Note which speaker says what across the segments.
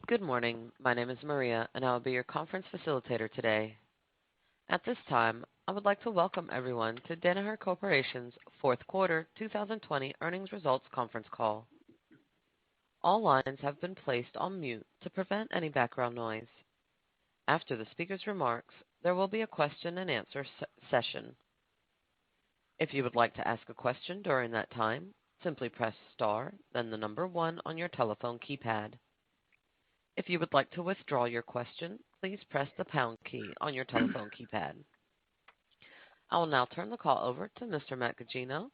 Speaker 1: Good morning. My name is Maria, and I will be your conference facilitator today. At this time, I would like to welcome everyone to Danaher Corporation's fourth quarter 2020 earnings results conference call. All lines have been placed on mute to prevent any background noise. After the speaker's remarks, there will be a question and answer session. If you would like to ask a question during that time, simply press star, then the number 1 on your telephone keypad. If you would like to withdraw your question, please press the pound key on your telephone keypad. I will now turn the call over to Mr. Matt Gagino,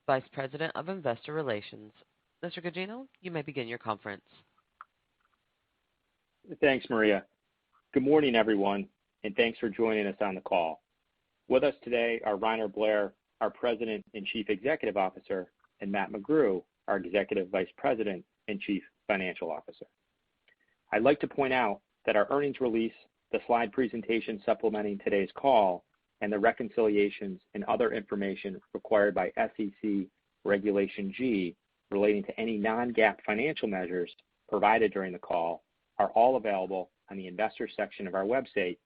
Speaker 1: Vice President of Investor Relations. Mr. Gagino, you may begin your conference.
Speaker 2: Thanks, Maria. Good morning, everyone, and thanks for joining us on the call. With us today are Reiner Blair, our President and Chief Executive Officer, and Matt McGrew, our Executive Vice President and Chief Financial Officer. I'd like to point out that our earnings release, the slide presentation supplementing today's call, and the reconciliations and other information required by SEC Regulation G relating to any non-GAAP financial measures provided during the call are all available on the Investors section of our website,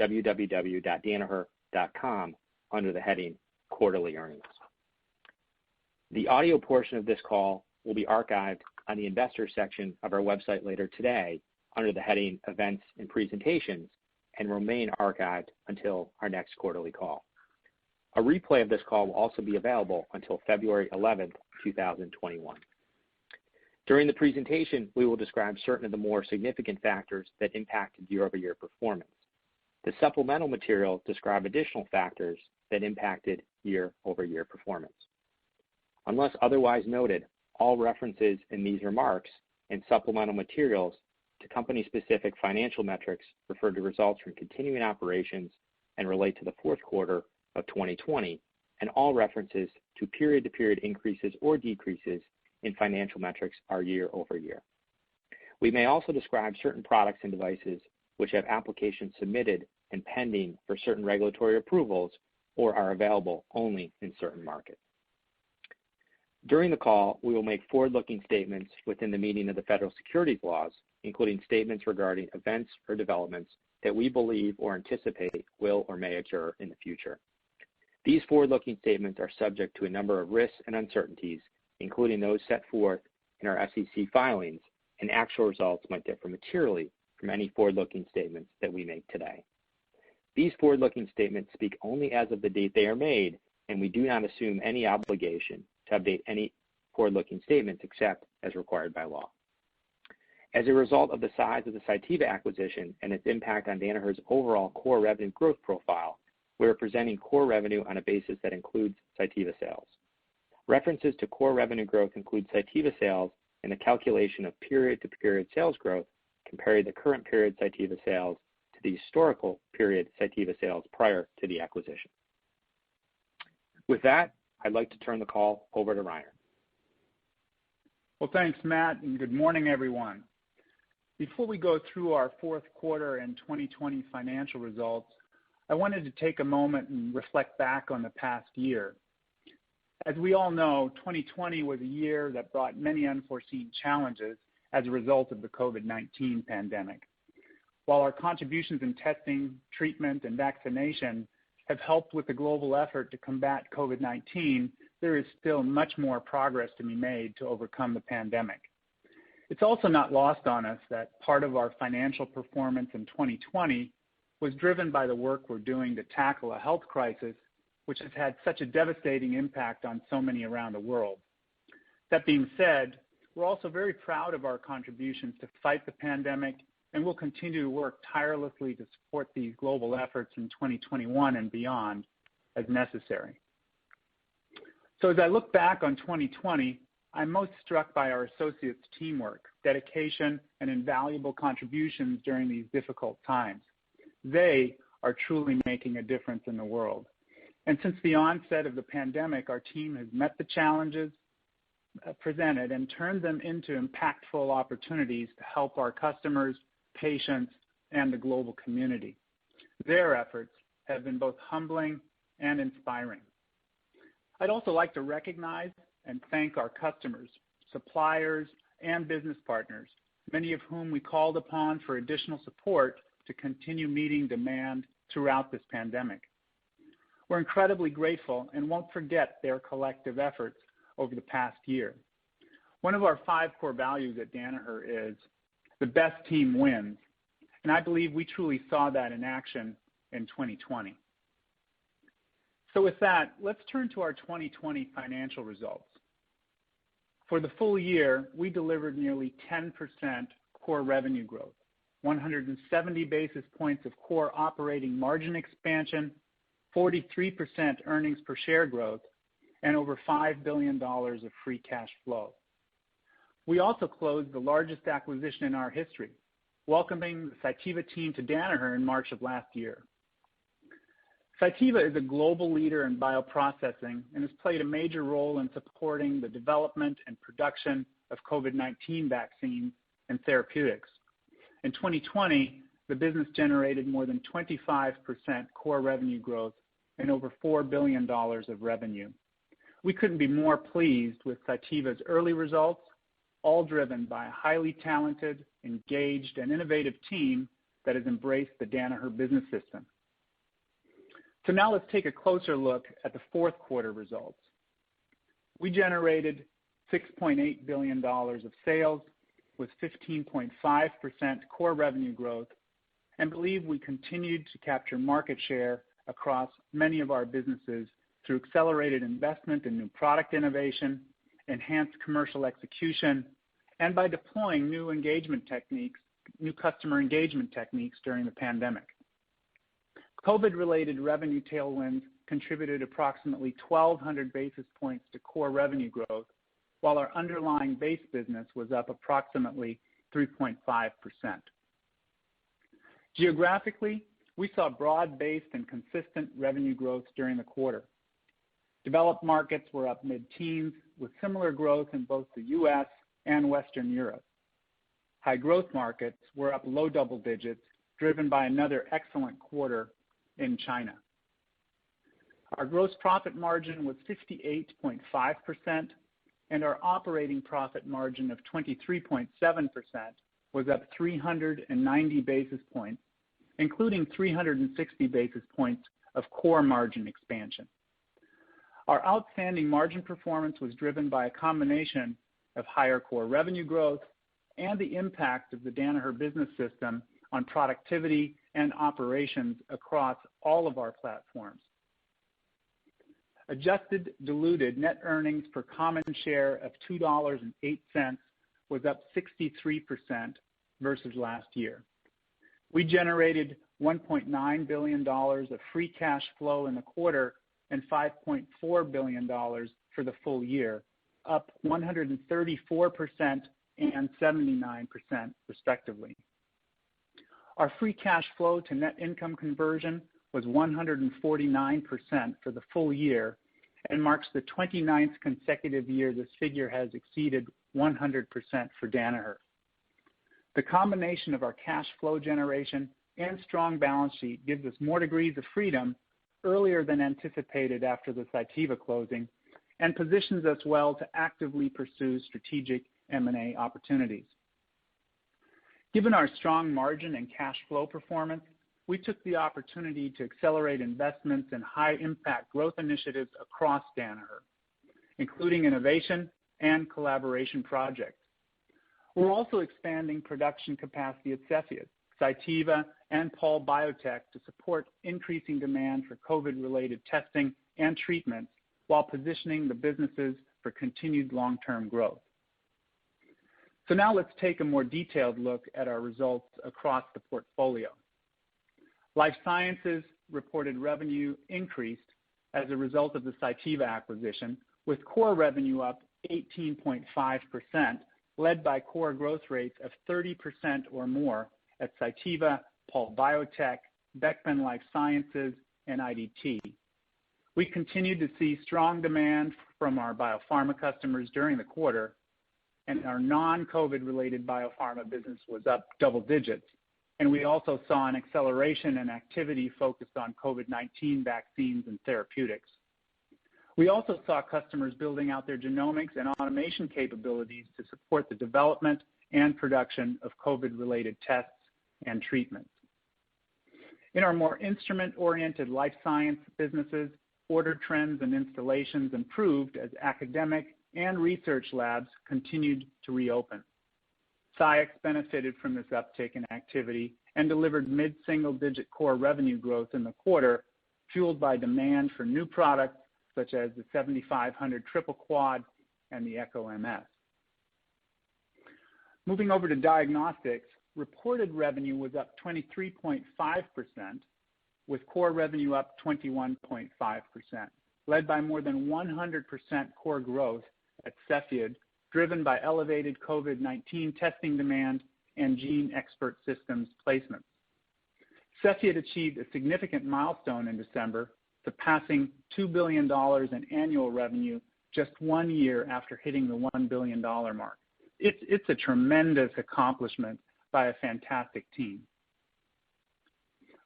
Speaker 2: www.danaher.com, under the heading Quarterly Earnings. The audio portion of this call will be archived on the Investors section of our website later today under the heading Events and Presentations and remain archived until our next quarterly call. A replay of this call will also be available until February 11th, 2021. During the presentation, we will describe certain of the more significant factors that impacted year-over-year performance. The supplemental materials describe additional factors that impacted year-over-year performance. Unless otherwise noted, all references in these remarks and supplemental materials to company-specific financial metrics refer to results from continuing operations and relate to the fourth quarter of 2020, and all references to period-to-period increases or decreases in financial metrics are year-over-year. We may also describe certain products and devices which have applications submitted and pending for certain regulatory approvals or are available only in certain markets. During the call, we will make forward-looking statements within the meaning of the federal securities laws, including statements regarding events or developments that we believe or anticipate will or may occur in the future. These forward-looking statements are subject to a number of risks and uncertainties, including those set forth in our SEC filings, and actual results might differ materially from any forward-looking statements that we make today. These forward-looking statements speak only as of the date they are made, and we do not assume any obligation to update any forward-looking statements except as required by law. As a result of the size of the Cytiva acquisition and its impact on Danaher's overall core revenue growth profile, we are presenting core revenue on a basis that includes Cytiva sales. References to core revenue growth include Cytiva sales in the calculation of period-to-period sales growth, comparing the current period Cytiva sales to the historical period Cytiva sales prior to the acquisition. With that, I'd like to turn the call over to Reiner.
Speaker 3: Well, thanks, Matt, and good morning, everyone. Before we go through our fourth quarter and 2020 financial results, I wanted to take a moment and reflect back on the past year. As we all know, 2020 was a year that brought many unforeseen challenges as a result of the COVID-19 pandemic. While our contributions in testing, treatment, and vaccination have helped with the global effort to combat COVID-19, there is still much more progress to be made to overcome the pandemic. It's also not lost on us that part of our financial performance in 2020 was driven by the work we're doing to tackle a health crisis which has had such a devastating impact on so many around the world. That being said, we're also very proud of our contributions to fight the pandemic, and we'll continue to work tirelessly to support these global efforts in 2021 and beyond as necessary. So as I look back on 2020, I'm most struck by our associates' teamwork, dedication, and invaluable contributions during these difficult times. They are truly making a difference in the world. And since the onset of the pandemic, our team has met the challenges presented and turned them into impactful opportunities to help our customers, patients, and the global community. Their efforts have been both humbling and inspiring. I'd also like to recognize and thank our customers, suppliers, and business partners many of whom we called upon for additional support to continue meeting demand throughout this pandemic. We're incredibly grateful and won't forget their collective efforts over the past year. One of our 5 core values at Danaher is the best team wins, and I believe we truly saw that in action in 2020. So with that, let's turn to our 2020 financial results. For the full year, we delivered nearly 10% core revenue growth, 170 basis points of core operating margin expansion, 43% earnings per share growth, and over $5 billion of free cash flow. We also closed the largest acquisition in our history, welcoming the Cytiva team to Danaher in March of last year. Cytiva is a global leader in bioprocessing and has played a major role in supporting the development and production of COVID-19 vaccines and therapeutics. In 2020, the business generated more than 25% core revenue growth and over $4 billion of revenue. We couldn't be more pleased with Cytiva's early results, all driven by a highly talented, engaged, and innovative team that has embraced the Danaher Business System. So now let's take a closer look at the fourth quarter results. We generated $6.8 billion of sales with 15.5% core revenue growth and believe we continued to capture market share across many of our businesses through accelerated investment in new product innovation, enhanced commercial execution, and by deploying new customer engagement techniques during the pandemic. COVID-related revenue tailwinds contributed approximately 1,200 basis points to core revenue growth, while our underlying base business was up approximately 3.5%. Geographically, we saw broad-based and consistent revenue growth during the quarter. Developed markets were up mid-teens, with similar growth in both the U.S. and Western Europe. High-growth markets were up low double digits, driven by another excellent quarter in China. Our gross profit margin was 58.5%, and our operating profit margin of 23.7% was up 390 basis points, including 360 basis points of core margin expansion. Our outstanding margin performance was driven by a combination of higher core revenue growth and the impact of the Danaher Business System on productivity and operations across all of our platforms. Adjusted diluted net earnings per common share of $2.08 was up 63% versus last year. We generated $1.9 billion of free cash flow in the quarter and $5.4 billion for the full year, up 134% and 79% respectively. Our free cash flow to net income conversion was 149% for the full year and marks the 29th consecutive year this figure has exceeded 100% for Danaher. The combination of our cash flow generation and strong balance sheet gives us more degrees of freedom earlier than anticipated after the Cytiva closing and positions us well to actively pursue strategic M&A opportunities. Given our strong margin and cash flow performance, we took the opportunity to accelerate investments in high-impact growth initiatives across Danaher, including innovation and collaboration projects. We're also expanding production capacity at Cepheid, Cytiva, and Pall Biotech to support increasing demand for COVID-related testing and treatments while positioning the businesses for continued long-term growth. So now let's take a more detailed look at our results across the portfolio. Life Sciences reported revenue increased as a result of the Cytiva acquisition, with core revenue up 18.5%, led by core growth rates of 30% or more at Cytiva, Pall Biotech, Beckman Life Sciences, and IDT. We continued to see strong demand from our biopharma customers during the quarter, and our non-COVID related biopharma business was up double digits. And we also saw an acceleration in activity focused on COVID-19 vaccines and therapeutics. We also saw customers building out their genomics and automation capabilities to support the development and production of COVID-related tests and treatments. In our more instrument-oriented life science businesses, order trends and installations improved as academic and research labs continued to reopen. SCIEX benefited from this uptick in activity and delivered mid-single-digit core revenue growth in the quarter, fueled by demand for new products such as the 7500 Triple Quad and the Echo MS. Moving over to diagnostics, reported revenue was up 23.5%, with core revenue up 21.5%, led by more than 100% core growth at Cepheid, driven by elevated COVID-19 testing demand and Gene Expert Systems placements. Cepheid achieved a significant milestone in December, surpassing $2 billion in annual revenue just 1 year after hitting the $1 billion mark. It's a tremendous accomplishment by a fantastic team.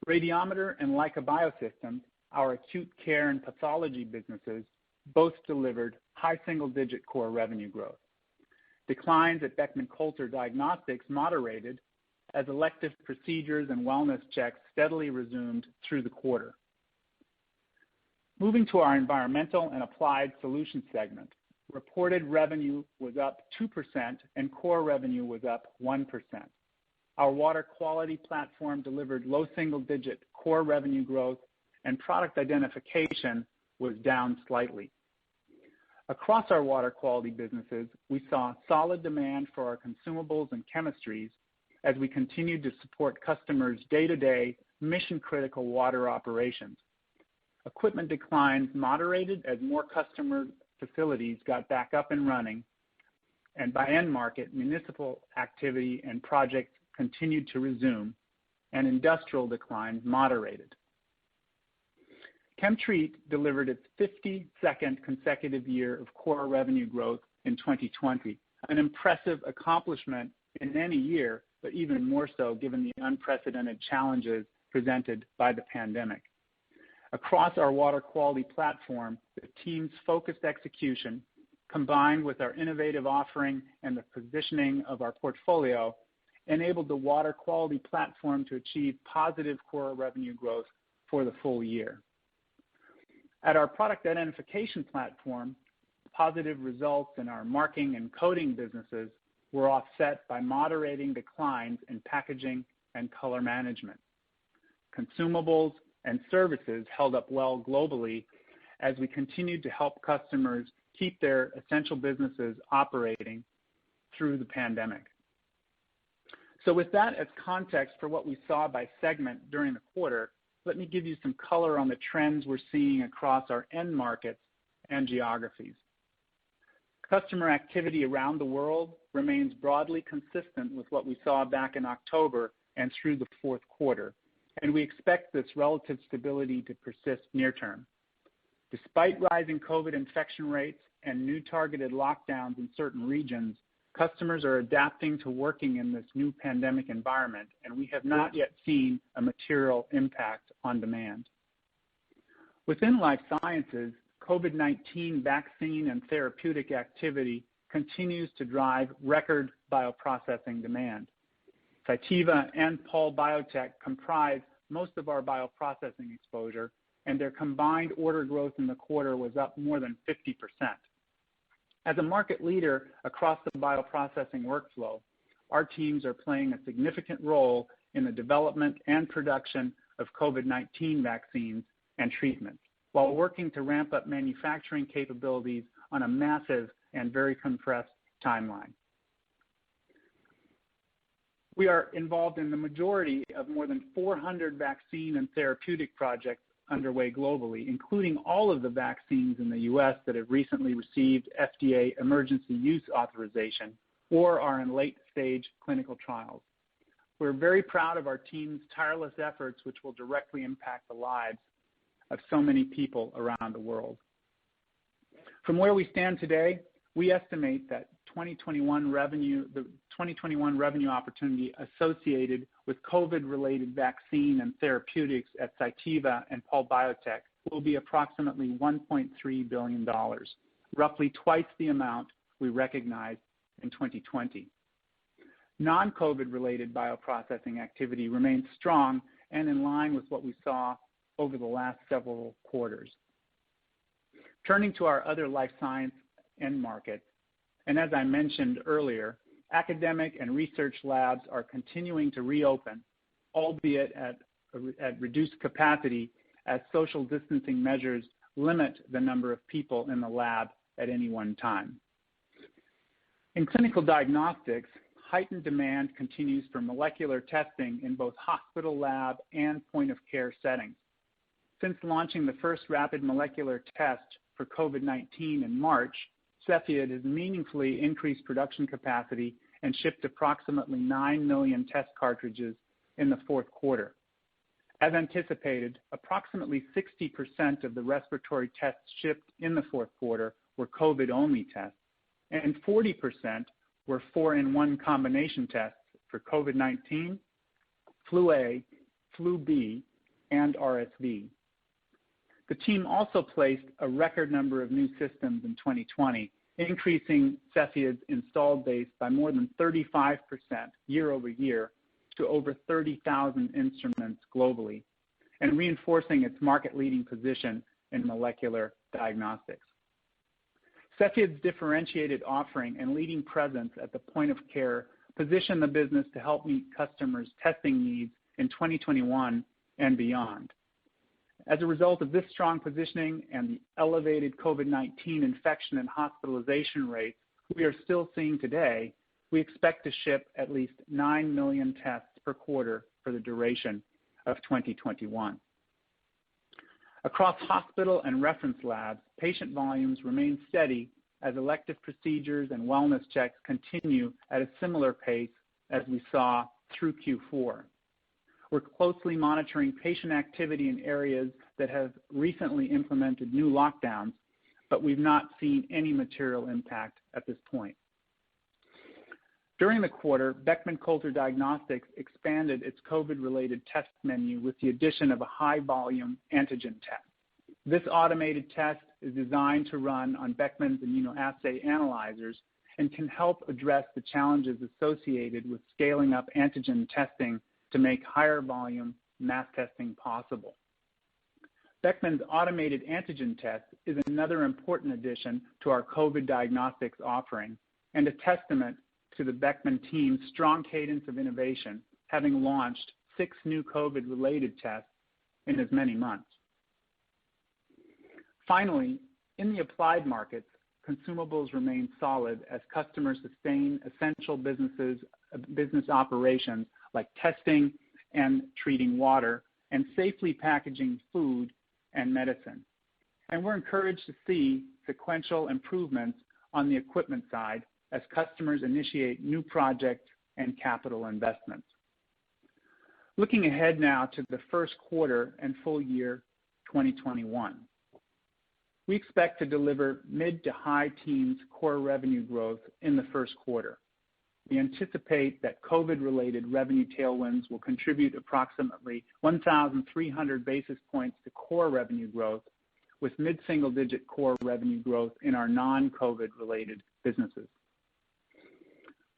Speaker 3: Radiometer and Leica Biosystems, our acute care and pathology businesses, both delivered high single-digit core revenue growth. Declines at Beckman Coulter Diagnostics moderated as elective procedures and wellness checks steadily resumed through the quarter. Moving to our environmental and applied solutions segment, reported revenue was up 2% and core revenue was up 1%. Our water quality platform delivered low single-digit core revenue growth, and product identification was down slightly. Across our water quality businesses, we saw solid demand for our consumables and chemistries as we continued to support customers' day-to-day mission-critical water operations. Equipment declines moderated as more customer facilities got back up and running, and by end market, municipal activity and projects continued to resume, and industrial declines moderated. ChemTreat delivered its 52nd consecutive year of core revenue growth in 2020, an impressive accomplishment in any year, but even more so given the unprecedented challenges presented by the pandemic. Across our water quality platform, the team's focused execution, combined with our innovative offering and the positioning of our portfolio, enabled the water quality platform to achieve positive core revenue growth for the full year. At our product identification platform, positive results in our marking and coding businesses were offset by moderating declines in packaging and color management. Consumables and services held up well globally as we continued to help customers keep their essential businesses operating through the pandemic. So with that as context for what we saw by segment during the quarter, let me give you some color on the trends we're seeing across our end markets and geographies. Customer activity around the world remains broadly consistent with what we saw back in October and through the fourth quarter, and we expect this relative stability to persist near term. Despite rising COVID infection rates and new targeted lockdowns in certain regions, customers are adapting to working in this new pandemic environment, and we have not yet seen a material impact on demand. Within life sciences, COVID-19 vaccine and therapeutic activity continues to drive record bioprocessing demand. Cytiva and Pall Biotech comprise most of our bioprocessing exposure, and their combined order growth in the quarter was up more than 50%. As a market leader across the bioprocessing workflow, our teams are playing a significant role in the development and production of COVID-19 vaccines and treatments, while working to ramp up manufacturing capabilities on a massive and very compressed timeline. We are involved in the majority of more than 400 vaccine and therapeutic projects underway globally, including all of the vaccines in the U.S. that have recently received FDA emergency use authorization or are in late-stage clinical trials. We're very proud of our team's tireless efforts, which will directly impact the lives of so many people around the world. From where we stand today, we estimate that the 2021 revenue opportunity associated with COVID-related vaccine and therapeutics at Cytiva and Pall Biotech will be approximately $1.3 billion, roughly twice the amount we recognized in 2020. Non-COVID related bioprocessing activity remains strong and in line with what we saw over the last several quarters. Turning to our other life science end markets, and as I mentioned earlier, academic and research labs are continuing to reopen, albeit at reduced capacity as social distancing measures limit the number of people in the lab at any one time. In clinical diagnostics, heightened demand continues for molecular testing in both hospital lab and point-of-care settings. Since launching the first rapid molecular test for COVID-19 in March, Cepheid has meaningfully increased production capacity and shipped approximately 9 million test cartridges in the fourth quarter. As anticipated, approximately 60% of the respiratory tests shipped in the fourth quarter were COVID-only tests, and 40% were 4-in-1 combination tests for COVID-19, flu A, flu B, and RSV. The team also placed a record number of new systems in 2020, increasing Cepheid's installed base by more than 35% year over year to over 30,000 instruments globally, and reinforcing its market-leading position in molecular diagnostics. Cepheid's differentiated offering and leading presence at the point of care position the business to help meet customers' testing needs in 2021 and beyond. As a result of this strong positioning and the elevated COVID-19 infection and hospitalization rates we are still seeing today, we expect to ship at least 9 million tests per quarter for the duration of 2021. Across hospital and reference labs, patient volumes remain steady as elective procedures and wellness checks continue at a similar pace as we saw through Q4. We're closely monitoring patient activity in areas that have recently implemented new lockdowns, but we've not seen any material impact at this point. During the quarter, Beckman Coulter Diagnostics expanded its COVID-related test menu with the addition of a high-volume antigen test. This automated test is designed to run on Beckman's immunoassay analyzers and can help address the challenges associated with scaling up antigen testing to make higher volume mass testing possible. Beckman's automated antigen test is another important addition to our COVID diagnostics offering and a testament to the Beckman team's strong cadence of innovation, having launched 6 new COVID-related tests in as many months. Finally, in the applied markets, consumables remain solid as customers sustain essential business operations like testing and treating water and safely packaging food and medicine. And we're encouraged to see sequential improvements on the equipment side as customers initiate new projects and capital investments. Looking ahead now to the first quarter and full year 2021. We expect to deliver mid to high teens core revenue growth in the first quarter. We anticipate that COVID-related revenue tailwinds will contribute approximately 1,300 basis points to core revenue growth, with mid-single-digit core revenue growth in our non-COVID-related businesses.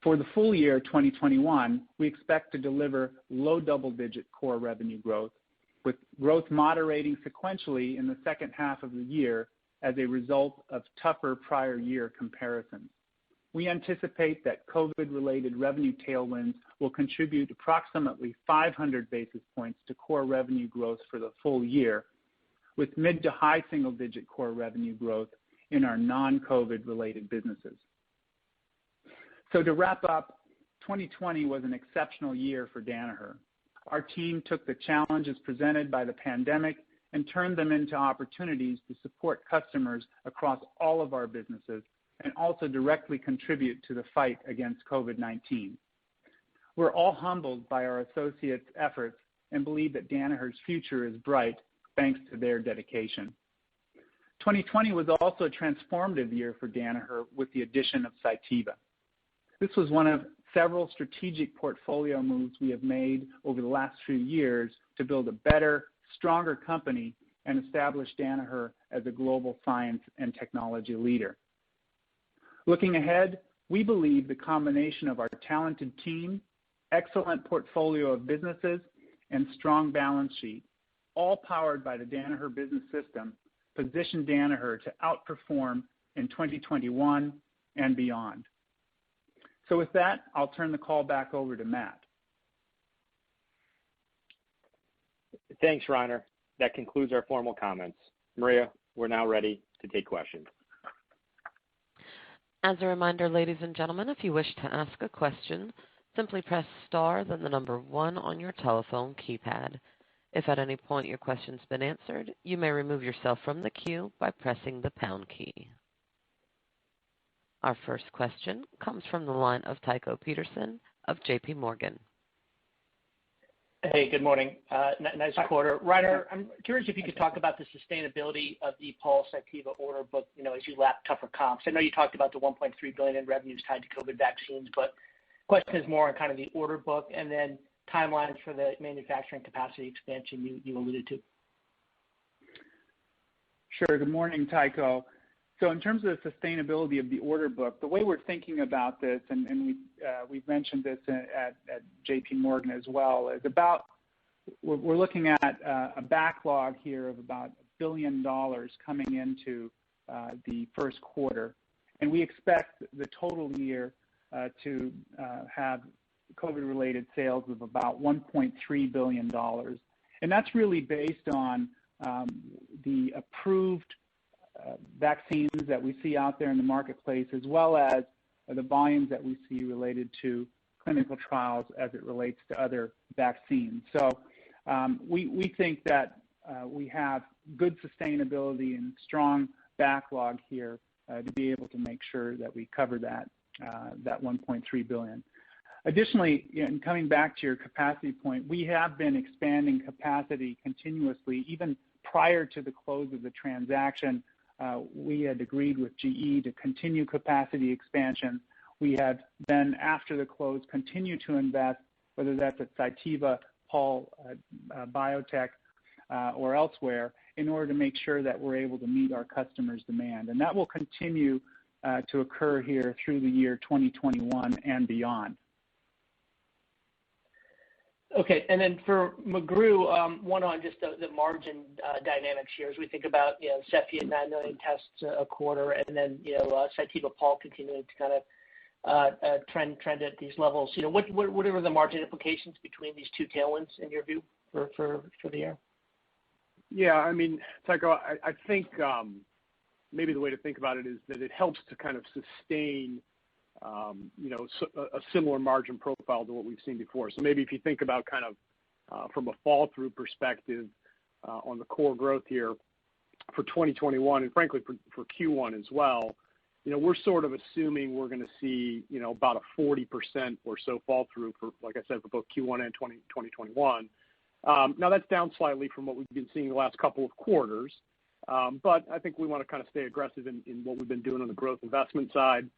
Speaker 3: For the full year 2021, we expect to deliver low double-digit core revenue growth, with growth moderating sequentially in the second half of the year as a result of tougher prior year comparisons. We anticipate that COVID-related revenue tailwinds will contribute approximately 500 basis points to core revenue growth for the full year, with mid to high single-digit core revenue growth in our non-COVID-related businesses. So to wrap up, 2020 was an exceptional year for Danaher. Our team took the challenges presented by the pandemic and turned them into opportunities to support customers across all of our businesses and also directly contribute to the fight against COVID-19. We're all humbled by our associates' efforts and believe that Danaher's future is bright thanks to their dedication. 2020 was also a transformative year for Danaher with the addition of Cytiva. This was one of several strategic portfolio moves we have made over the last few years to build a better, stronger company and establish Danaher as a global science and technology leader. Looking ahead, We believe the combination of our talented team, excellent portfolio of businesses, and strong balance sheet, all powered by the Danaher Business System, position Danaher to outperform in 2021 and beyond. So with that, I'll turn the call back over to Matt.
Speaker 2: Thanks, Reiner. That concludes our formal comments. Maria, we're now ready to take questions.
Speaker 1: As a reminder, ladies and gentlemen, if you wish to ask a question, simply press star, then the number 1 on your telephone keypad. If at any point your question's been answered, you may remove yourself from the queue by pressing the pound key. Our first question comes from the line of Tycho Peterson of J.P. Morgan.
Speaker 4: Hey, good morning. Nice quarter. Reiner, I'm curious if you could talk about the sustainability of the Pulse Cytiva order book, as you lap tougher comps. I know you talked about the $1.3 billion in revenues tied to COVID vaccines, but question is more on kind of the order book and then timelines for the manufacturing capacity expansion you alluded to.
Speaker 3: Sure. Good morning, Tycho. So in terms of the sustainability of the order book, the way we're thinking about this, and we've mentioned this at J.P. Morgan as well, is we're looking at a backlog here of about $1 billion coming into the first quarter, and we expect the total year to have COVID-related sales of about $1.3 billion, and that's really based on the approved vaccines that we see out there in the marketplace, as well as the volumes that we see related to clinical trials as it relates to other vaccines. So we think that we have good sustainability and strong backlog here to be able to make sure that we cover that $1.3 billion. Additionally, in coming back to your capacity point, we have been expanding capacity continuously. Even prior to the close of the transaction, we had agreed with GE to continue capacity expansion. We have then, after the close, continued to invest, whether that's at Cytiva, Pulse Biotech, or elsewhere, in order to make sure that we're able to meet our customers' demand. And that will continue to occur here through the year 2021 and beyond.
Speaker 4: Okay, and then for McGrew, one on just the margin dynamics here as we think about, Cepheid 9 million tests a quarter, and then, Cytiva Pulse continuing to kind of trend at these levels. What are the margin implications between these two tailwinds in your view for the year?
Speaker 5: Yeah, I mean, Tycho, I think maybe the way to think about it is that it helps to kind of sustain a similar margin profile to what we've seen before. So maybe if you think about kind of from a fall-through perspective on the core growth here for 2021, and frankly for Q1 as well, we're sort of assuming we're going to see, about a 40% or so fall-through for, like I said, for both Q1 and 2021. Now that's down slightly from what we've been seeing the last couple of quarters, but I think we want to kind of stay aggressive in what we've been doing on the growth investment side.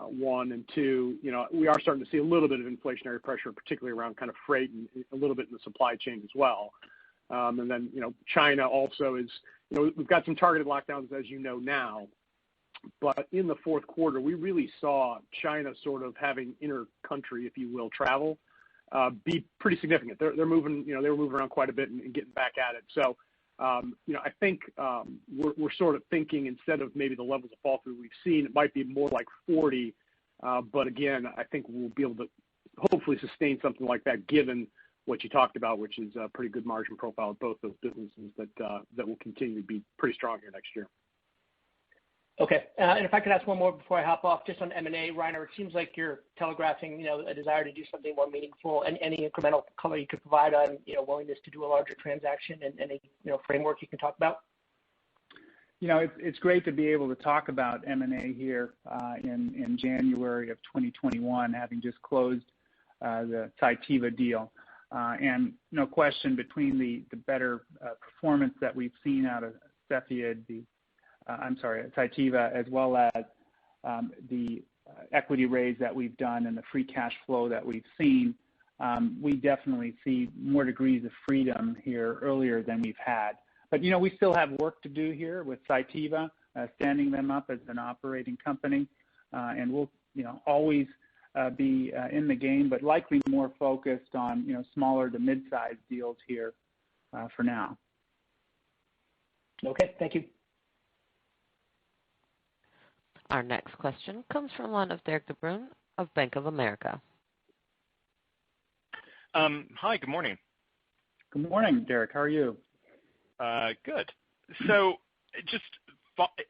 Speaker 5: One, and two, we are starting to see a little bit of inflationary pressure, particularly around kind of freight and a little bit in the supply chain as well. And then, China also is, we've got some targeted lockdowns, as now, but in the fourth quarter, we really saw China sort of having inter-country, if you will, travel be pretty significant. They're moving, they were moving around quite a bit and getting back at it. So, I think we're sort of thinking instead of maybe the levels of fall through we've seen, it might be more like 40. But again, I think we'll be able to hopefully sustain something like that, given what you talked about, which is a pretty good margin profile of both those businesses that will continue to be pretty strong here next year.
Speaker 4: Okay, and if I could ask one more before I hop off, just on M&A, Reiner, it seems like you're telegraphing, a desire to do something more meaningful. And any incremental color you could provide on, willingness to do a larger transaction and any, framework you can talk about?
Speaker 3: It's great to be able to talk about M&A here in January of 2021, having just closed the Cytiva deal. And no question, between the better performance that we've seen out of Cytiva, as well as the equity raise that we've done and the free cash flow that we've seen, we definitely see more degrees of freedom here earlier than we've had. But, we still have work to do here with Cytiva, standing them up as an operating company, and we'll always be in the game, but likely more focused on smaller to mid-sized deals here for now.
Speaker 4: Okay, thank you.
Speaker 1: Our next question comes from one of Derek DeBrun of Bank of America.
Speaker 6: Hi, good morning.
Speaker 3: Good morning, Derek. How are you?
Speaker 6: Good. So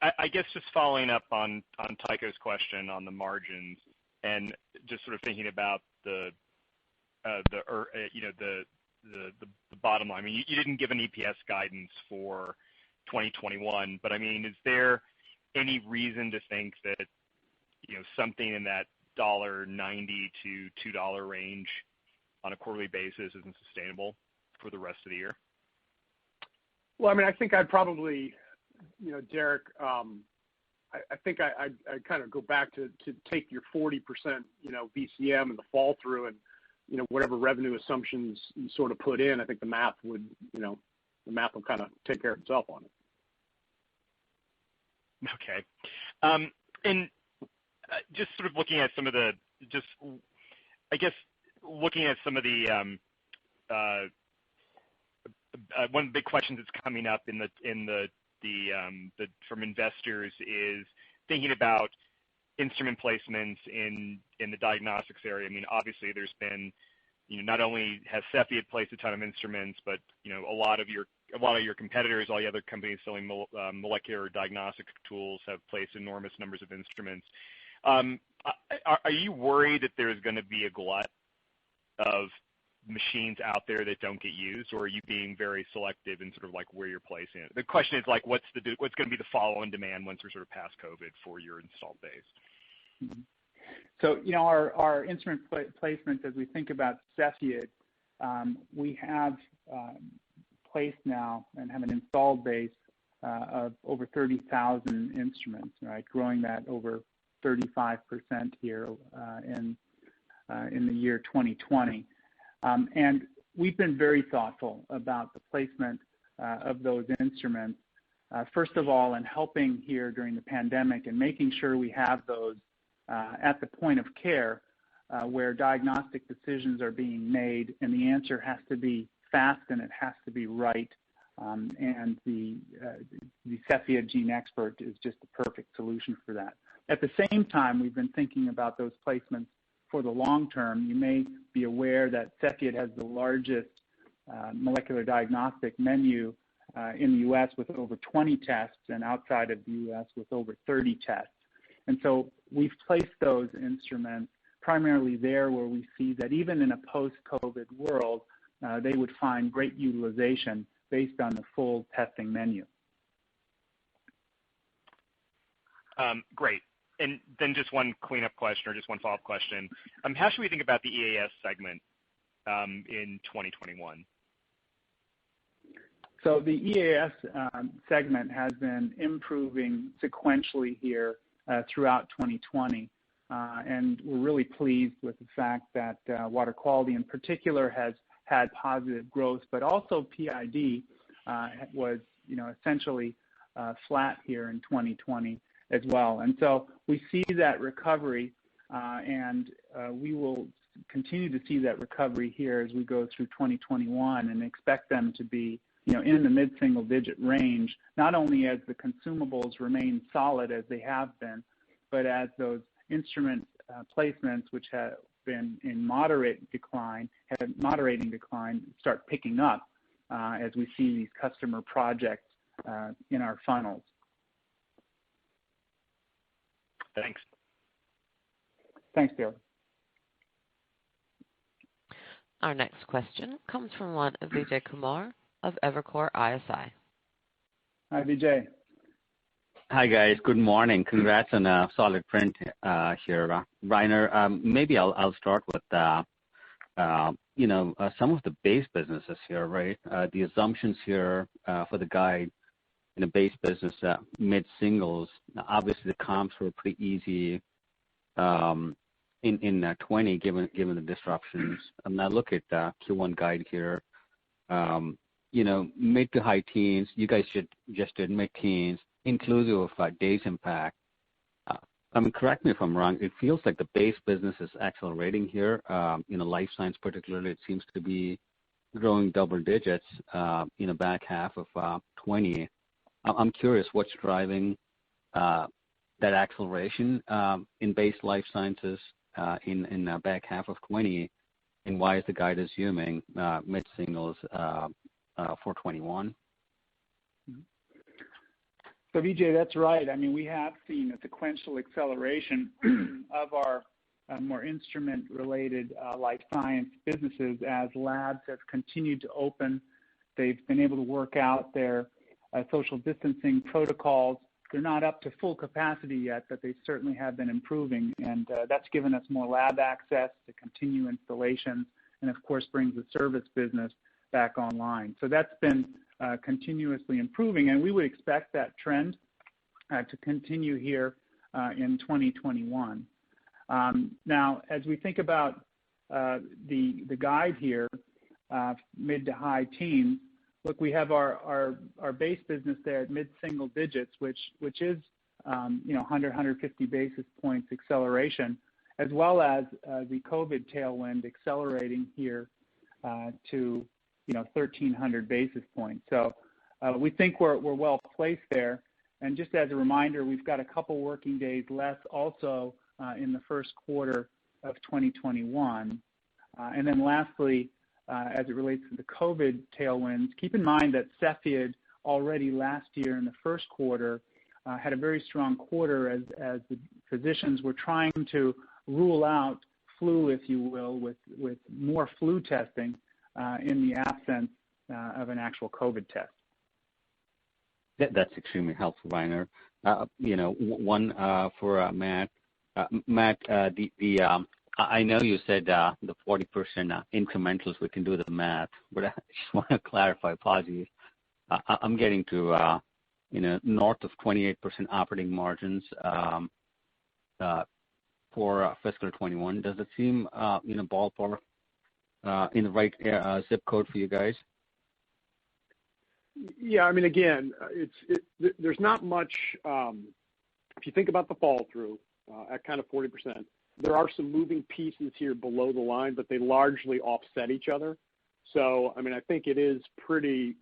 Speaker 6: I guess just following up on Tycho's question on the margins and just sort of thinking about the bottom line. I mean, you didn't give an EPS guidance for 2021, but I mean, is there any reason to think that something in that $1.90 to $2 range on a quarterly basis isn't sustainable for the rest of the year?
Speaker 5: Well, I mean, I think I'd probably, Derek, I think I'd kind of go back to take your 40%, VCM and the fall through and, whatever revenue assumptions you sort of put in. I think the math will kind of take care of itself on it.
Speaker 6: Okay. And just sort of looking at some of the, one of the big questions that's coming up from investors is thinking about instrument placements in the diagnostics area. I mean, obviously there's been, not only has Cepheid placed a ton of instruments, but a lot of your competitors, all the other companies selling molecular diagnostic tools have placed enormous numbers of instruments. Are you worried that there's going to be a glut of machines out there that don't get used, or are you being very selective in sort of like where you're placing it? The question is like, what's going to be the follow-on demand once we're sort of past COVID for your installed base?
Speaker 3: Mm-hmm. So, our instrument placements, as we think about Cepheid, we have placed now and have an installed base of over 30,000 instruments, right? Growing that over 35% here in the year 2020. And we've been very thoughtful about the placement of those instruments. First of all, in helping here during the pandemic and making sure we have those at the point of care where diagnostic decisions are being made, and the answer has to be fast and it has to be right. And the Cepheid Gene Expert is just the perfect solution for that. At the same time, we've been thinking about those placements for the long term. You may be aware that Cepheid has the largest molecular diagnostic menu in the U.S. with over 20 tests, and outside of the U.S. with over 30 tests. And so we've placed those instruments primarily there where we see that even in a post-COVID world, they would find great utilization based on the full testing menu.
Speaker 6: Great. And then just one cleanup question or just one follow-up question. How should we think about the EAS segment in 2021?
Speaker 3: So the EAS segment has been improving sequentially here throughout 2020. And we're really pleased with the fact that water quality in particular has had positive growth, but also PID was, essentially flat here in 2020 as well. And so we see that recovery, and we will continue to see that recovery here as we go through 2021 and expect them to be, in the mid-single digit range, not only as the consumables remain solid as they have been, but as those instrument placements, which have been in moderating decline, start picking up as we see these customer projects in our funnels.
Speaker 6: Thanks.
Speaker 3: Thanks, Bill.
Speaker 1: Our next question comes from one of Vijay Kumar of Evercore ISI.
Speaker 3: Hi, Vijay.
Speaker 7: Hi, guys. Good morning. Congrats on a solid print here. Rainer, maybe I'll start with, some of the base businesses here, right? The assumptions here for the guide in the base business, mid-singles. Obviously, the comps were pretty easy in 20 given the disruptions. I look at Q1 guide here, mid to high teens. You guys just did mid-teens, inclusive of days impact. Correct me if I'm wrong. It feels like the base business is accelerating here. Life science particularly, it seems to be growing double digits in the back half of 20. I'm curious what's driving that acceleration in base life sciences in the back half of 20, and why is the guide assuming mid-singles for 21?
Speaker 3: So, Vijay, that's right. I mean, we have seen a sequential acceleration of our more instrument-related life science businesses as labs have continued to open. They've been able to work out their social distancing protocols. They're not up to full capacity yet, but they certainly have been improving, and that's given us more lab access to continue installations and, of course, brings the service business back online. So that's been continuously improving, and we would expect that trend to continue here in 2021. Now, as we think about the guide here, mid to high teens, look, we have our base business there at mid-single digits, which is 150 basis points acceleration, as well as the COVID tailwind accelerating here to 1,300 basis points. So we think we're well placed there. And just as a reminder, we've got a couple working days less also in the first quarter of 2021. And then lastly, as it relates to the COVID tailwinds, keep in mind that Cepheid already last year in the first quarter had a very strong quarter as the physicians were trying to rule out flu, if you will, with more flu testing in the absence of an actual COVID test.
Speaker 7: That's extremely helpful, Rainer. One for Matt. Matt, I know you said the 40% incrementals, we can do the math, but I just want to clarify, apologies. I'm getting to north of 28% operating margins for fiscal 21. Does it seem ballpark in the right zip code for you guys?
Speaker 5: Yeah, I mean, again, there's not much. If you think about the fall through at kind of 40%, there are some moving pieces here below the line, but they largely offset each other. So, I mean, I think it's pretty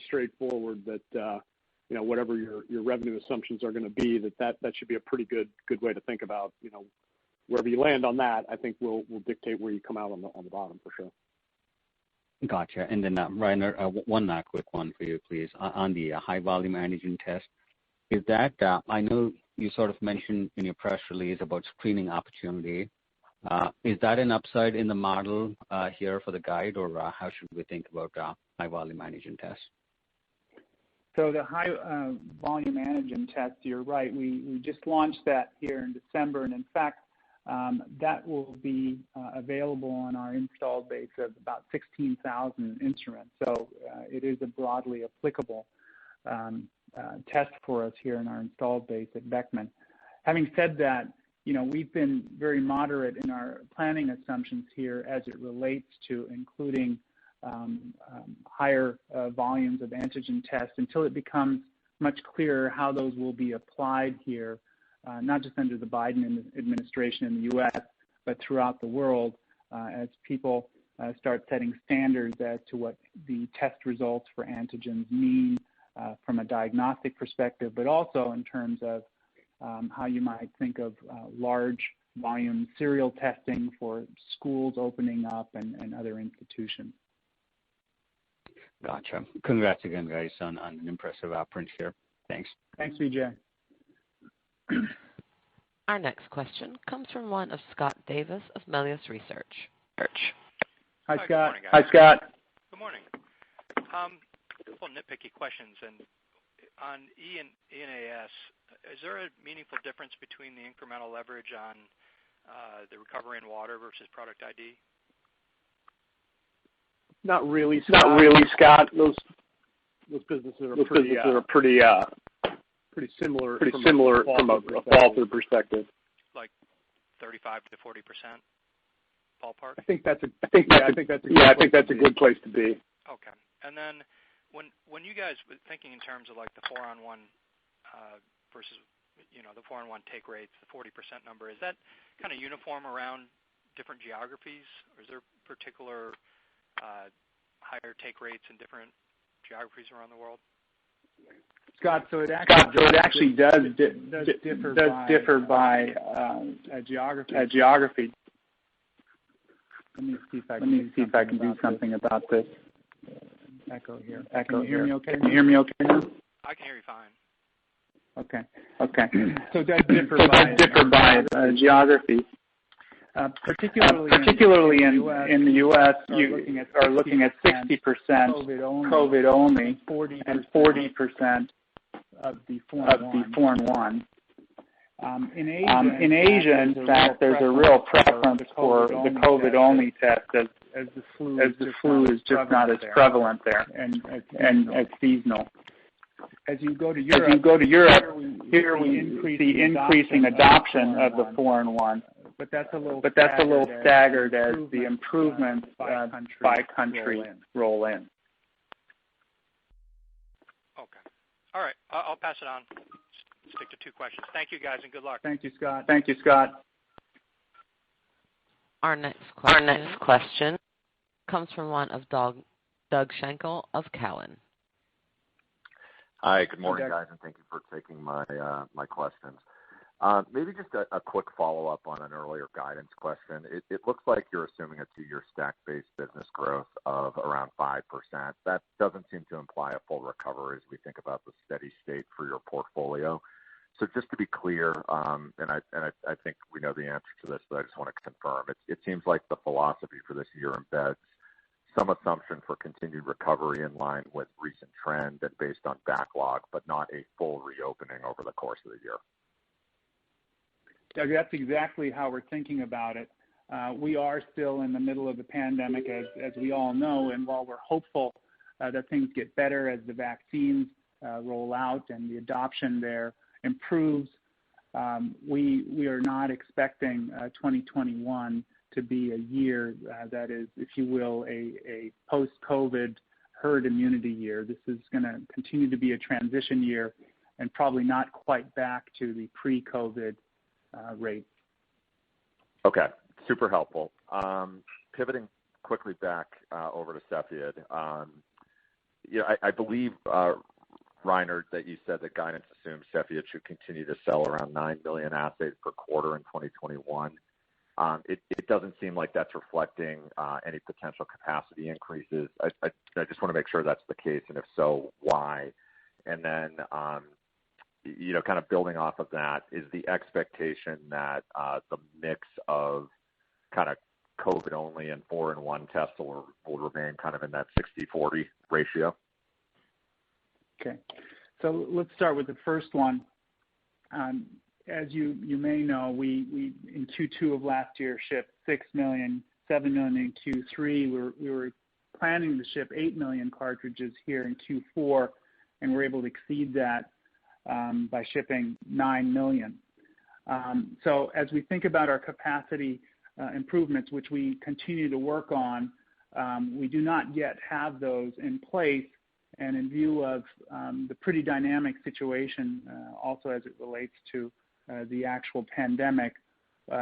Speaker 5: straightforward that whatever your revenue assumptions are going to be, that should be a pretty good way to think about. Wherever you land on that, I think will dictate where you come out on the bottom for sure.
Speaker 7: Gotcha. And then, Rainer, one quick one for you, please, on the high-volume antigen test. Is that, I know you sort of mentioned in your press release about screening opportunity. Is that an upside in the model here for the guide, or how should we think about high-volume antigen tests?
Speaker 3: So the high-volume antigen test, you're right. We just launched that here in December, and in fact, that will be available on our installed base of about 16,000 instruments. So it is a broadly applicable test for us here in our installed base at Beckman. Having said that, we've been very moderate in our planning assumptions here as it relates to including higher volumes of antigen tests until it becomes much clearer how those will be applied here, not just under the Biden administration in the U.S., but throughout the world as people start setting standards as to what the test results for antigens mean from a diagnostic perspective, but also in terms of how you might think of large volume serial testing for schools opening up and other institutions.
Speaker 7: Gotcha. Congrats again, guys, on an impressive print here. Thanks.
Speaker 3: Thanks, Vijay.
Speaker 1: Our next question comes from one of Scott Davis of Melius Research.
Speaker 3: Hi, Scott.
Speaker 8: Good morning, guys.
Speaker 3: Hi, Scott.
Speaker 8: Good morning. A couple nitpicky questions. And on E&AS, is there a meaningful difference between the incremental leverage on the recovery in water versus product ID?
Speaker 5: Not really, Scott. Those businesses are pretty similar from a fall-through perspective.
Speaker 8: Like 35 to 40% ballpark?
Speaker 5: I think that's a good place to be.
Speaker 8: Okay. And then when you guys were thinking in terms of like the 4-on-1 versus the 4-in-1 take rates, the 40% number, is that kind of uniform around different geographies, or is there particular higher take rates in different geographies around the world?
Speaker 3: Scott, so it actually does differ by geography. Let me see if I can do something about this. Echo here. Can you hear me okay? Now?
Speaker 8: I can hear you fine.
Speaker 3: Okay. So it does differ by geography. Particularly in the U.S., you are looking at 60% COVID only and 40% of the 4-in-1. In Asia, in fact, there's a real preference for the COVID only test as the flu is just not as prevalent there and as seasonal. As you go to Europe, here we see increasing adoption of the 4-in-1. But that's a little staggered as the improvements by country roll in.
Speaker 8: Okay. All right. I'll pass it on. Stick to 2 questions. Thank you, guys, and good luck.
Speaker 3: Thank you, Scott.
Speaker 1: Our next question comes from one of Doug Schenkel of Cowen.
Speaker 9: Hi, good morning, guys, and thank you for taking my questions. Maybe just a quick follow-up on an earlier guidance question. It looks like you're assuming a 2-year stack-based business growth of around 5%. That doesn't seem to imply a full recovery as we think about the steady state for your portfolio. So just to be clear, and I think we know the answer to this, but I just want to confirm. It seems like the philosophy for this year embeds some assumption for continued recovery in line with recent trend and based on backlog, but not a full reopening over the course of the year.
Speaker 3: Doug, that's exactly how we're thinking about it. We are still in the middle of the pandemic, as we all know, and while we're hopeful that things get better as the vaccines roll out and the adoption there improves, we are not expecting 2021 to be a year that is, if you will, a post-COVID herd immunity year. This is going to continue to be a transition year and probably not quite back to the pre-COVID rate.
Speaker 9: Okay, super helpful. Pivoting quickly back over to Cepheid. I believe, Reiner, that you said that guidance assumes Cepheid should continue to sell around 9 million assays per quarter in 2021. It doesn't seem like that's reflecting any potential capacity increases. I just want to make sure that's the case, and if so, why? And then, kind of building off of that, is the expectation that the mix of kind of COVID only and 4-in-1 tests will remain kind of in that 60-40 ratio?
Speaker 3: Okay, so let's start with the first one. As you may know, we in Q2 of last year shipped 6 million, 7 million in Q3. We were planning to ship 8 million cartridges here in Q4, and we're able to exceed that by shipping 9 million. So as we think about our capacity improvements, which we continue to work on, we do not yet have those in place. And in view of the pretty dynamic situation, also as it relates to the actual pandemic,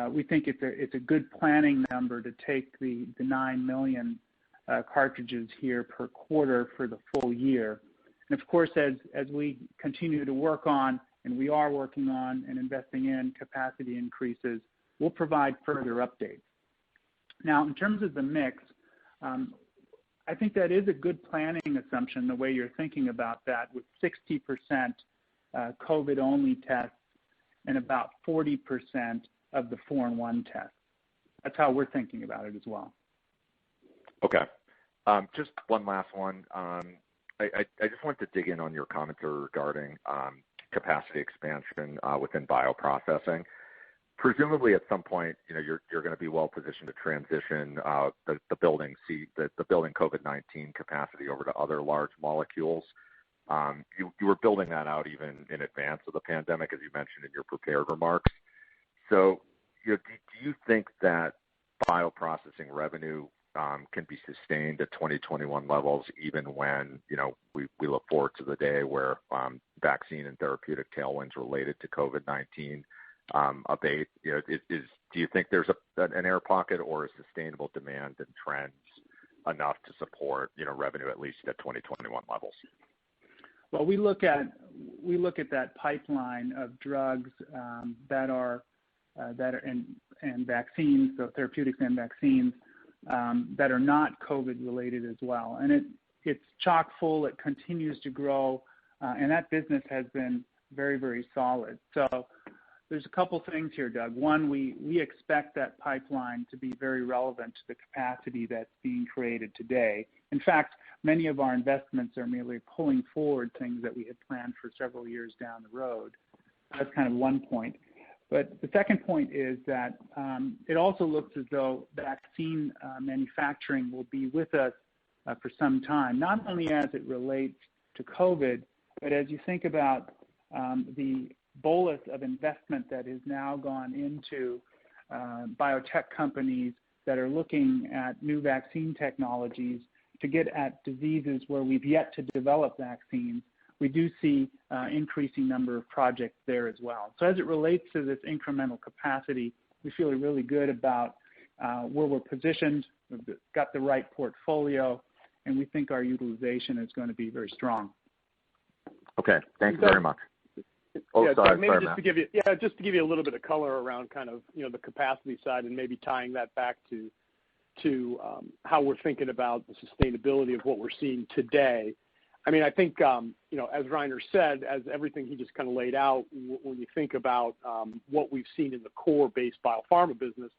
Speaker 3: we think it's a good planning number to take the 9 million cartridges here per quarter for the full year. And of course, as we continue to work on, and we are working on and investing in capacity increases, we'll provide further updates. Now, in terms of the mix, I think that is a good planning assumption, the way you're thinking about that, with 60% COVID-only tests and about 40% of the 4-in-1 tests. That's how we're thinking about it as well.
Speaker 9: Okay. Just one last one. I just wanted to dig in on your commentary regarding capacity expansion within bioprocessing. Presumably, at some point, you're going to be well positioned to transition the building COVID-19 capacity over to other large molecules. You were building that out even in advance of the pandemic, as you mentioned in your prepared remarks. So, do you think that bioprocessing revenue can be sustained at 2021 levels, even when we look forward to the day where vaccine and therapeutic tailwinds related to COVID-19 abate. Do you think there's an air pocket, or is sustainable demand and trends enough to support revenue at least at 2021 levels?
Speaker 3: Well, we look at that pipeline of drugs that are and vaccines, so therapeutics and vaccines that are not COVID related as well, and it's chock full. It continues to grow, and that business has been very, very solid. So there's a couple things here, Doug. One, we expect that pipeline to be very relevant to the capacity that's being created today. In fact, many of our investments are merely pulling forward things that we had planned for several years down the road. That's kind of one point. But the second point is that it also looks as though vaccine manufacturing will be with us for some time, not only as it relates to COVID, but as you think about the bolus of investment that has now gone into biotech companies that are looking at new vaccine technologies to get at diseases where we've yet to develop vaccines. We do see increasing number of projects there as well. So as it relates to this incremental capacity, we feel really good about where we're positioned. We've got the right portfolio, and we think our utilization is going to be very strong.
Speaker 9: Okay, thanks very much.
Speaker 5: Sorry,
Speaker 9: Matt.
Speaker 5: just to give you a little bit of color around kind of the capacity side, and maybe tying that back to how we're thinking about the sustainability of what we're seeing today. I mean, I think as Reiner said, as everything he just kind of laid out, when you think about what we've seen in the core base biopharma business,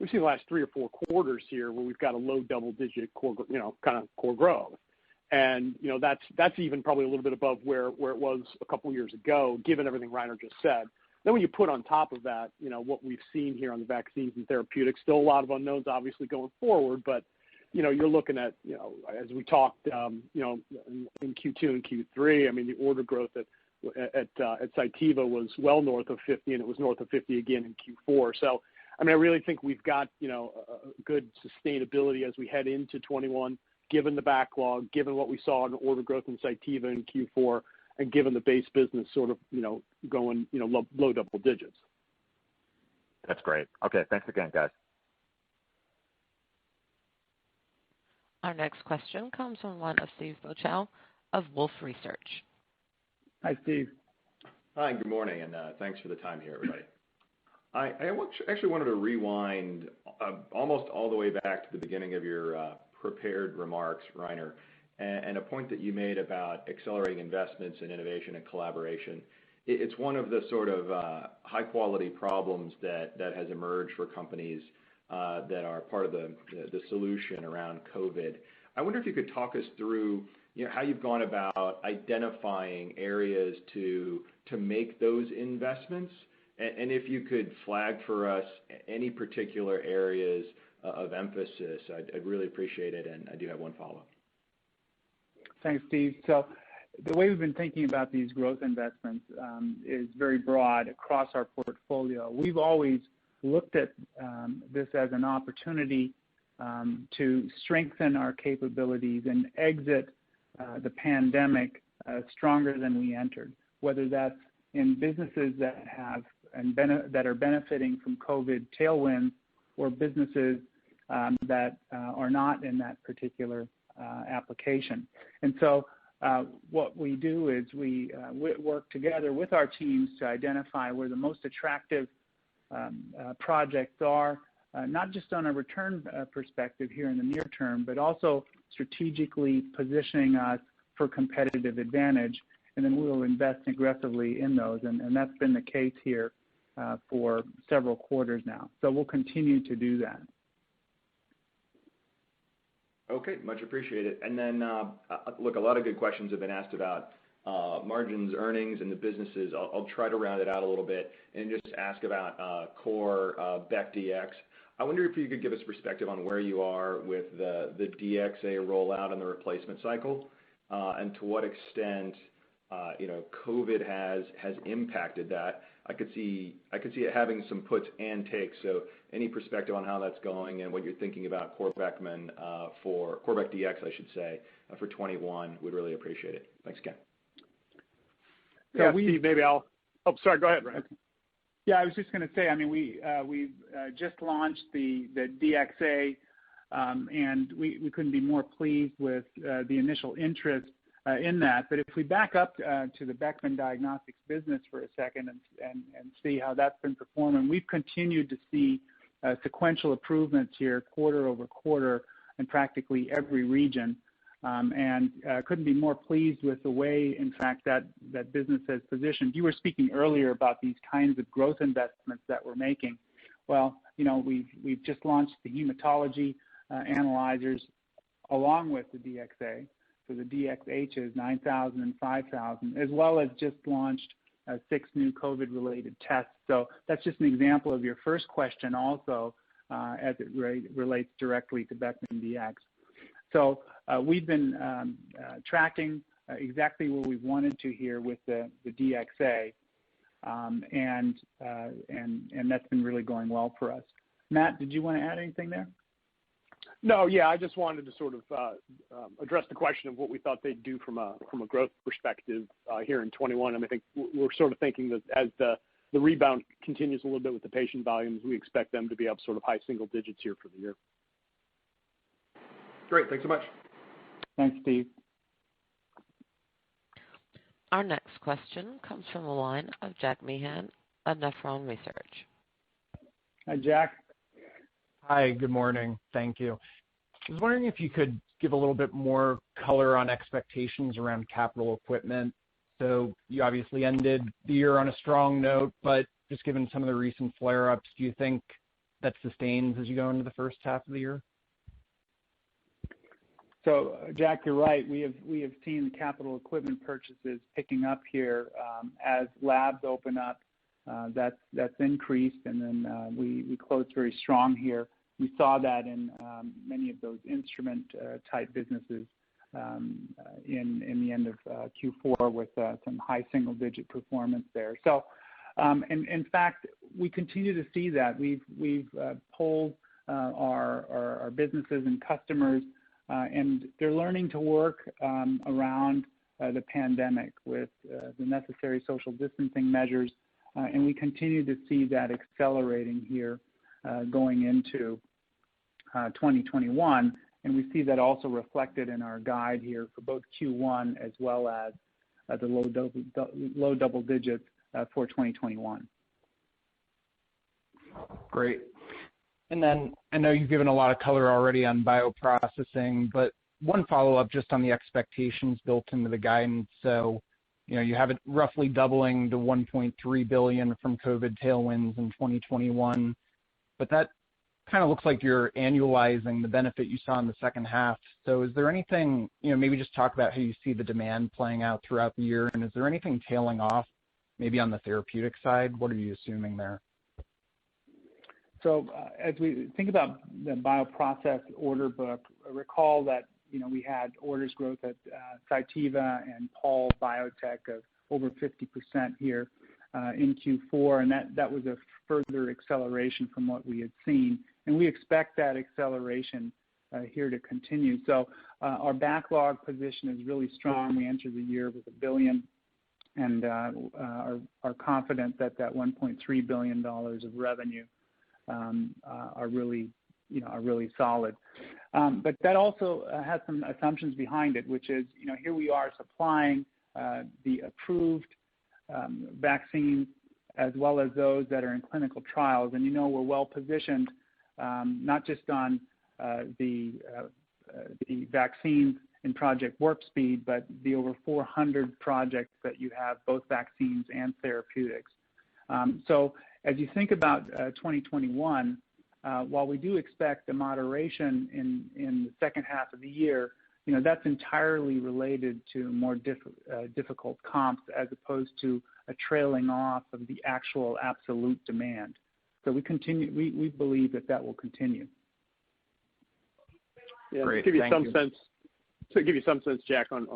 Speaker 5: we've seen the last 3 or 4 quarters here where we've got a low double-digit core, kind of core growth. And that's even probably a little bit above where it was a couple of years ago, given everything Reiner just said. Then when you put on top of that, what we've seen here on the vaccines and therapeutics, still a lot of unknowns obviously going forward, but you're looking at as we talked in Q2 and Q3. I mean, the order growth at Cytiva was well north of 50, and it was north of 50 again in Q4. So I mean, I really think we've got a good sustainability as we head into 21. Given the backlog, given what we saw in order growth in Cytiva in Q4, and given the base business sort of, going, low double digits.
Speaker 9: That's great. Okay, thanks again, guys.
Speaker 1: Our next question comes from one of Steve Bochow of Wolfe Research.
Speaker 3: Hi, Steve.
Speaker 10: Hi, good morning, and thanks for the time here, everybody. I actually wanted to rewind almost all the way back to the beginning of your prepared remarks, Reiner, and a point that you made about accelerating investments in innovation and collaboration. It's one of the sort of high-quality problems that has emerged for companies that are part of the solution around COVID. I wonder if you could talk us through how you've gone about identifying areas to make those investments, and if you could flag for us any particular areas of emphasis, I'd really appreciate it, and I do have one follow-up.
Speaker 3: Thanks, Steve. So the way we've been thinking about these growth investments is very broad across our portfolio. We've always looked at this as an opportunity to strengthen our capabilities and exit the pandemic stronger than we entered, whether that's in businesses that have that are benefiting from COVID tailwinds, or businesses that are not in that particular application. And so what we do is we work together with our teams to identify where the most attractive projects are, not just on a return perspective here in the near term, but also strategically positioning us for competitive advantage, and then we will invest aggressively in those. And that's been the case here for several quarters now. So we'll continue to do that.
Speaker 10: Okay, much appreciated. And then, look, a lot of good questions have been asked about margins, earnings, and the businesses. I'll try to round it out a little bit and just ask about core BECDX. I wonder if you could give us perspective on where you are with the DXA rollout and the replacement cycle, and to what extent COVID has impacted that. I could see it having some puts and takes. So any perspective on how that's going and what you're thinking about CorVec DX, I should say, for 21 would really appreciate it. Thanks again.
Speaker 5: Yeah, Steve, maybe sorry, go ahead, Ryan.
Speaker 3: Okay. Yeah, I was just going to say, I mean, we've just launched the DXA, and we couldn't be more pleased with the initial interest in that. But if we back up to the Beckman Diagnostics business for a second and see how that's been performing, we've continued to see sequential improvements here quarter over quarter in practically every region. And couldn't be more pleased with the way, in fact, that business has positioned. You were speaking earlier about these kinds of growth investments that we're making. Well, we've just launched the hematology analyzers along with the DXA. So the DXH is 9,000 and 5,000, as well as just launched 6 new COVID-related tests. So that's just an example of your first question also as it relates directly to Beckman DX. So we've been tracking exactly where we wanted to here with the DXA, and that's been really going well for us. Matt, did you want to add anything there?
Speaker 5: No, yeah, I just wanted to sort of address the question of what we thought they'd do from a growth perspective here in 21. And I think we're sort of thinking that as the rebound continues a little bit with the patient volumes, we expect them to be up sort of high single digits here for the year.
Speaker 10: Great. Thanks so much.
Speaker 3: Thanks, Steve.
Speaker 1: Our next question comes from the line of Jack Meehan of Nephron Research.
Speaker 3: Hi, Jack.
Speaker 11: Hi, good morning. Thank you. I was wondering if you could give a little bit more color on expectations around capital equipment. So you obviously ended the year on a strong note, but just given some of the recent flare-ups, do you think that sustains as you go into the first half of the year?
Speaker 3: So, Jack, you're right. We have seen capital equipment purchases picking up here as labs open up. That's increased, and then we closed very strong here. We saw that in many of those instrument type businesses in the end of Q4 with some high single-digit performance there. So, in fact, we continue to see that. We've polled our businesses and customers, and they're learning to work around the pandemic with the necessary social distancing measures, and we continue to see that accelerating here going into 2021, and we see that also reflected in our guide here for both Q1 as well as the low double digits for 2021.
Speaker 11: Great. And then I know you've given a lot of color already on bioprocessing, but one follow-up just on the expectations built into the guidance. So, you have it roughly doubling to $1.3 billion from COVID tailwinds in 2021, but that kind of looks like you're annualizing the benefit you saw in the second half. So is there anything, maybe just talk about how you see the demand playing out throughout the year, and is there anything tailing off maybe on the therapeutic side? What are you assuming there?
Speaker 3: So as we think about the bioprocess order book, recall that we had orders growth at Cytiva and Pall Biotech of over 50% here in Q4, and that was a further acceleration from what we had seen. And we expect that acceleration here to continue. So our backlog position is really strong. We entered the year with $1 billion and are confident that $1.3 billion of revenue are really solid. But that also has some assumptions behind it, which is, here we are supplying the approved vaccines as well as those that are in clinical trials. And we're well positioned, not just on the vaccines in Project Warp Speed, but the over 400 projects that you have, both vaccines and therapeutics. So as you think about 2021, while we do expect a moderation in the second half of the year, that's entirely related to more difficult comps as opposed to a trailing off of the actual absolute demand. So we believe that will continue.
Speaker 5: Yeah,
Speaker 11: Great.
Speaker 5: to give you
Speaker 11: Thank
Speaker 5: some
Speaker 11: you.
Speaker 5: sense, to give you some sense, Jack, on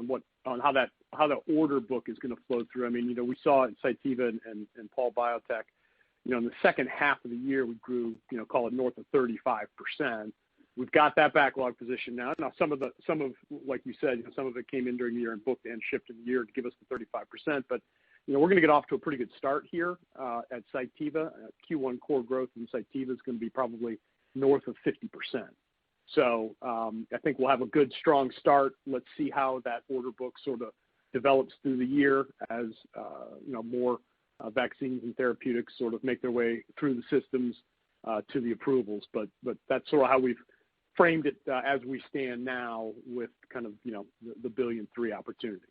Speaker 5: how the order book is going to flow through. I mean, we saw it in Cytiva and Paul Biotech. In the second half of the year, we grew, call it north of 35%. We've got that backlog position now. Now, some of like you said, some of it came in during the year and booked and shipped in the year to give us the 35%. But we're going to get off to a pretty good start here at Cytiva. Q1 core growth in Cytiva is going to be probably north of 50%. So I think we'll have a good, strong start. Let's see how that order book sort of develops through the year as more vaccines and therapeutics sort of make their way through the systems to the approvals. But that's sort of how we've framed it as we stand now with kind of the $1.3 billion opportunity.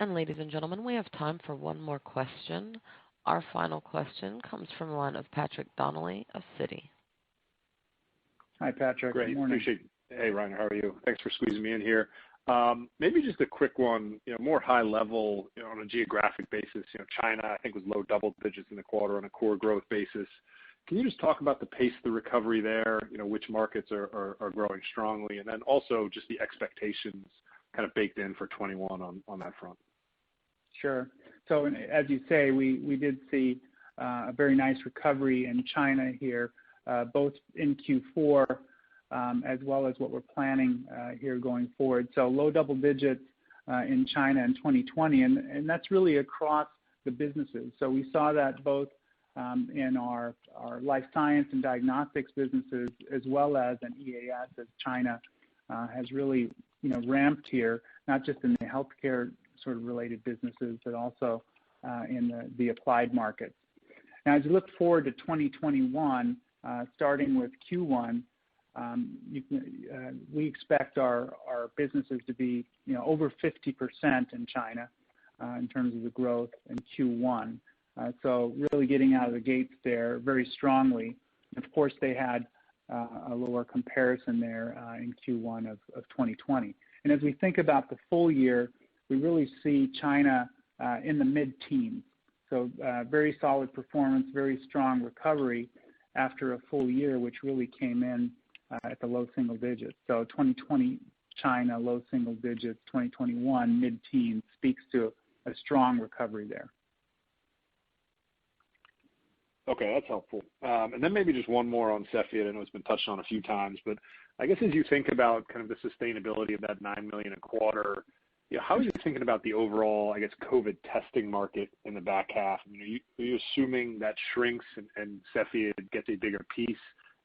Speaker 1: And ladies and gentlemen, we have time for one more question. Our final question comes from the line of Patrick Donnelly of Citi.
Speaker 3: Hi, Patrick.
Speaker 12: Great.
Speaker 3: Good morning.
Speaker 12: Appreciate it. Hey, Ryan, how are you? Thanks for squeezing me in here. Maybe just a quick one, more high level, on a geographic basis. China, I think, was low double digits in the quarter on a core growth basis. Can you just talk about the pace of the recovery there? Which markets are growing strongly, and then also just the expectations kind of baked in for 21 on that front.
Speaker 3: Sure. So as you say, we did see a very nice recovery in China here, both in Q4 as well as what we're planning here going forward. So low double digits in China in 2020, and that's really across the businesses. So we saw that both in our life science and diagnostics businesses as well as in EAS, as China has really ramped here, not just in the healthcare sort of related businesses, but also in the applied markets. Now, as you look forward to 2021, starting with Q1, we expect our businesses to be over 50% in China in terms of the growth in Q1. So really getting out of the gates there very strongly. Of course, they had a lower comparison there in Q1 of 2020. And as we think about the full year, we really see China in the mid-teens. So very solid performance, very strong recovery after a full year, which really came in at the low single digits. So 2020 China, low single digits, 2021 mid-teens speaks to a strong recovery there.
Speaker 12: Okay, that's helpful. And then maybe just one more on Cepheid. I know it's been touched on a few times, but I guess as you think about kind of the sustainability of that $9 million a quarter, how are you thinking about the overall, I guess, COVID testing market in the back half? Are you assuming that shrinks and Cepheid gets a bigger piece?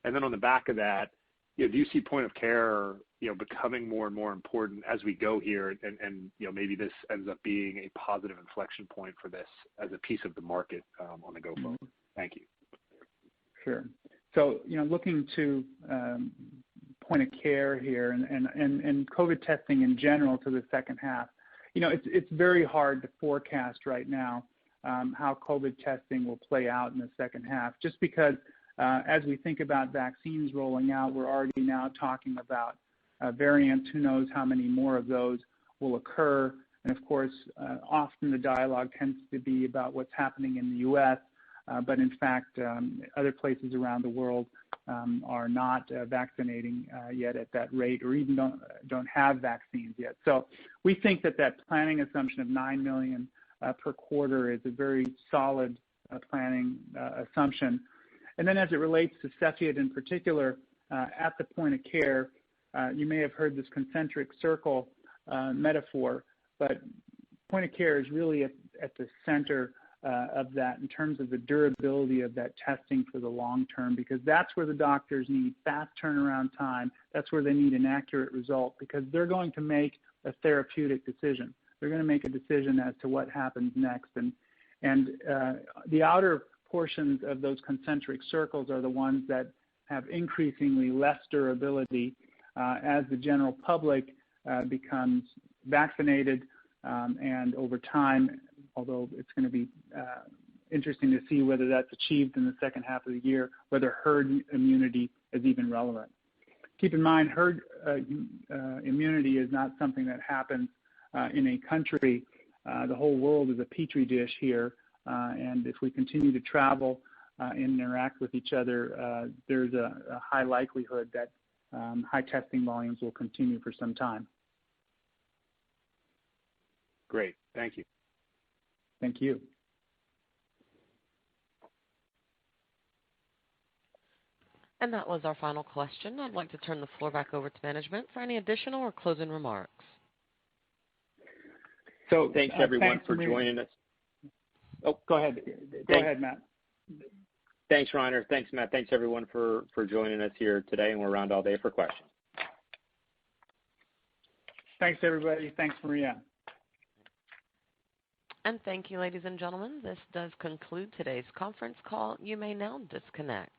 Speaker 12: And then on the back of that, do you see point of care, becoming more and more important as we go here, and maybe this ends up being a positive inflection point for this as a piece of the market on the go forward? Thank you.
Speaker 3: Sure. So, looking to point of care here and COVID testing in general to the second half, it's very hard to forecast right now how COVID testing will play out in the second half, just because as we think about vaccines rolling out, we're already now talking about variants. Who knows how many more of those will occur? And of course, often the dialogue tends to be about what's happening in the U.S., but in fact, other places around the world are not vaccinating yet at that rate, or even don't have vaccines yet. So we think that planning assumption of $9 million per quarter is a very solid planning assumption. And then as it relates to Cepheid in particular, at the point of care, you may have heard this concentric circle metaphor, but point of care is really at the center of that in terms of the durability of that testing for the long term, because that's where the doctors need fast turnaround time. That's where they need an accurate result, because they're going to make a therapeutic decision. They're going to make a decision as to what happens next. And the outer portions of those concentric circles are the ones that have increasingly less durability as the general public becomes vaccinated, and over time, although it's going to be interesting to see whether that's achieved in the second half of the year, whether herd immunity is even relevant. Keep in mind, herd immunity is not something that happens in a country. The whole world is a petri dish here, and if we continue to travel and interact with each other, there's a high likelihood that high testing volumes will continue for some time.
Speaker 12: Great. Thank you.
Speaker 3: Thank you.
Speaker 1: And that was our final question. I'd like to turn the floor back over to management for any additional or closing remarks.
Speaker 2: So thanks everyone for joining us.
Speaker 3: Oh, go ahead. Go ahead, Matt.
Speaker 2: Thanks, Reiner. Thanks, Matt. Thanks everyone for joining us here today, and we're around all day for questions.
Speaker 3: Thanks, everybody. Thanks, Maria.
Speaker 1: And thank you, ladies and gentlemen. This does conclude today's conference call. You may now disconnect.